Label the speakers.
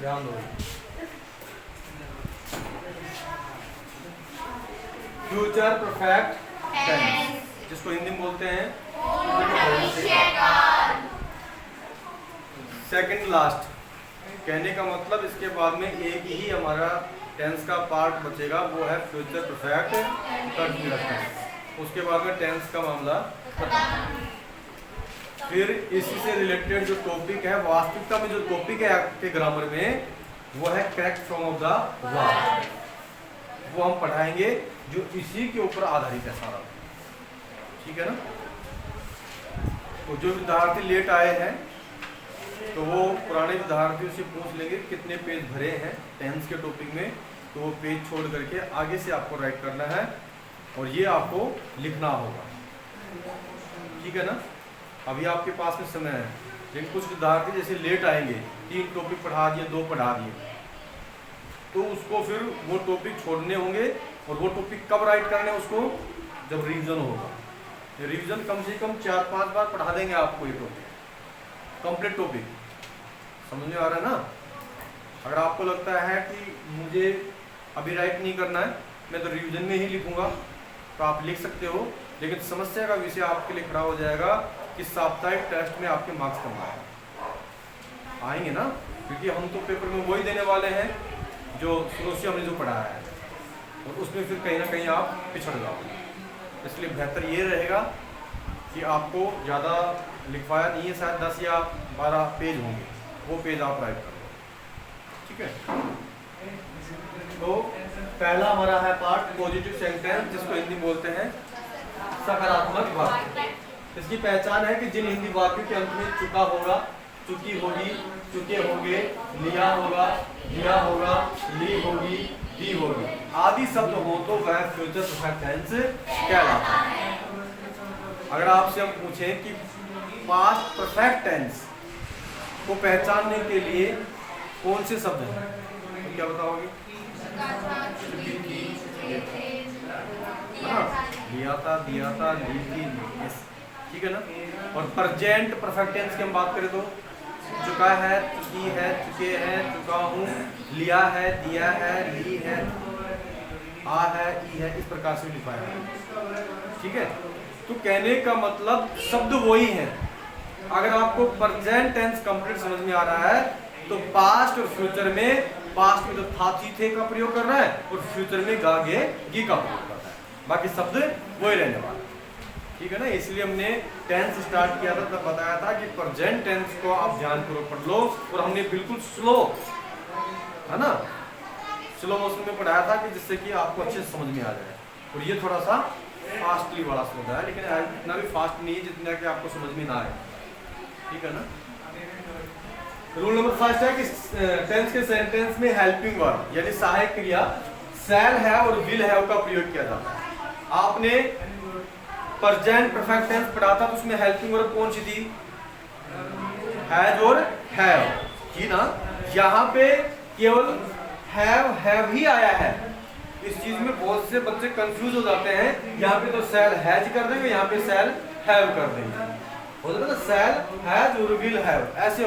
Speaker 1: ध्यान दो। Future perfect tense, जिसको हिंदी में बोलते हैं सेकंड लास्ट। कहने का मतलब इसके बाद में एक ही हमारा टेंस का पार्ट बचेगा, वो है फ्यूचर परफेक्ट कंटीन्यूअस टेंस। उसके बाद में टेंस का मामला खत्म। फिर इसी से रिलेटेड जो टॉपिक है, वास्तविकता में जो टॉपिक है आपके ग्रामर में, वो है correct form of the verb. वो हम पढ़ाएंगे जो इसी के ऊपर आधारित है सारा, ठीक है ना। तो जो विद्यार्थी लेट आए हैं तो वो पुराने विद्यार्थियों से पूछ लेंगे कितने पेज भरे हैं टेंस के टॉपिक में, तो वो पेज छोड़ करके आगे से आपको राइट करना है और ये आपको लिखना होगा, ठीक है ना। अभी आपके पास में समय है, लेकिन कुछ विद्यार्थी जैसे लेट आएंगे, 3 टॉपिक पढ़ा दिए, 2 पढ़ा दिए, तो उसको फिर वो टॉपिक छोड़ने होंगे। और वो टॉपिक कब राइट करने हैं उसको, जब रिवीजन होगा। रिवीजन कम से कम 4-5 बार पढ़ा देंगे आपको ये टॉपिक, कंप्लीट टॉपिक। समझ में आ रहा है ना। अगर आपको लगता है कि मुझे अभी राइट नहीं करना है, मैं तो रिवीजन में ही लिखूंगा, तो आप लिख सकते हो। लेकिन समस्या का विषय आपके लिए खड़ा हो जाएगा कि साप्ताहिक टेस्ट में आपके मार्क्स कम आएंगे ना, क्योंकि हम तो पेपर में वही देने वाले हैं जो शुरू से हमने जो पढ़ाया है, और उसमें फिर कहीं ना कहीं आप पिछड़ जाओगे। इसलिए बेहतर ये रहेगा कि आपको ज़्यादा लिखवाया नहीं है, शायद 10 या 12 पेज होंगे, वो पेज आप राइट कर लो, ठीक है। तो पहला हमारा है पार्ट पॉजिटिव सेंटेंस, जिसको हिंदी में बोलते हैं सकारात्मक वाक्य। इसकी पहचान है कि जिन हिंदी वाक्यों के अंत में चुका होगा, चुकी होगी, चुके होंगे, लिया होगा, दिया होगा, ली होगी, दी होगी आदि शब्द हो तो वह फ्यूचर परफेक्ट टेंस कहलाता है। अगर आपसे हम पूछें कि पास्ट परफेक्ट टेंस को पहचानने के लिए कौन से शब्द हैं, तो क्या बताओगे? लिया था, दिया था, ली थी, ठीक है ना। और प्रेजेंट परफेक्ट टेंस की हम बात करें तो चुका है, चुकी है, चुके हैं, चुका हूँ, लिया है, दिया है, ली है, आ है, ई है, इस प्रकार से लिखवाया है, ठीक है। तो कहने का मतलब शब्द वही है। अगर आपको प्रेजेंट टेंस कंप्लीट समझ में आ रहा है तो पास्ट और फ्यूचर में, पास्ट में तो था, थी, थे का प्रयोग कर रहा है, और फ्यूचर में गा, गे, गी का प्रयोग कर रहा है। बाकी शब्द वही रहने वाला, ठीक है ना। इसलिए हमने टेंस स्टार्ट किया था, तब बताया था कि प्रेजेंट टेंस को आप ध्यानपूर्वक पढ़ लो, और हमने बिल्कुल स्लो, है ना, स्लो मोशन में पढ़ाया था कि जिससे कि आपको अच्छे से समझ में आ जाए। और ये थोड़ा सा फास्टली वाला होता है, लेकिन इतना भी फास्ट नहीं है जितना कि आपको समझ में ना आए, ठीक है ना। रूल नंबर 1 है कि टेंस के सेंटेंस में हेल्पिंग वर्ब यानी सहायक क्रिया शैल है और विल है का प्रयोग किया जाता है। आपने प्रेजेंट परफेक्ट टेंस पढ़ा था, तो उसमें हेल्पिंग वर्ब कौन सी थी? हैज और हैव, जी ना। यहाँ पे केवल हैव ही आया है। इस चीज में बहुत से बच्चे कंफ्यूज हो जाते हैं। यहाँ पे तो शैल हैज कर देंगे, यहाँ पे शैल हैव कर देंगे, हो जाता है ना, शैल हैज और विल हैव ऐसे।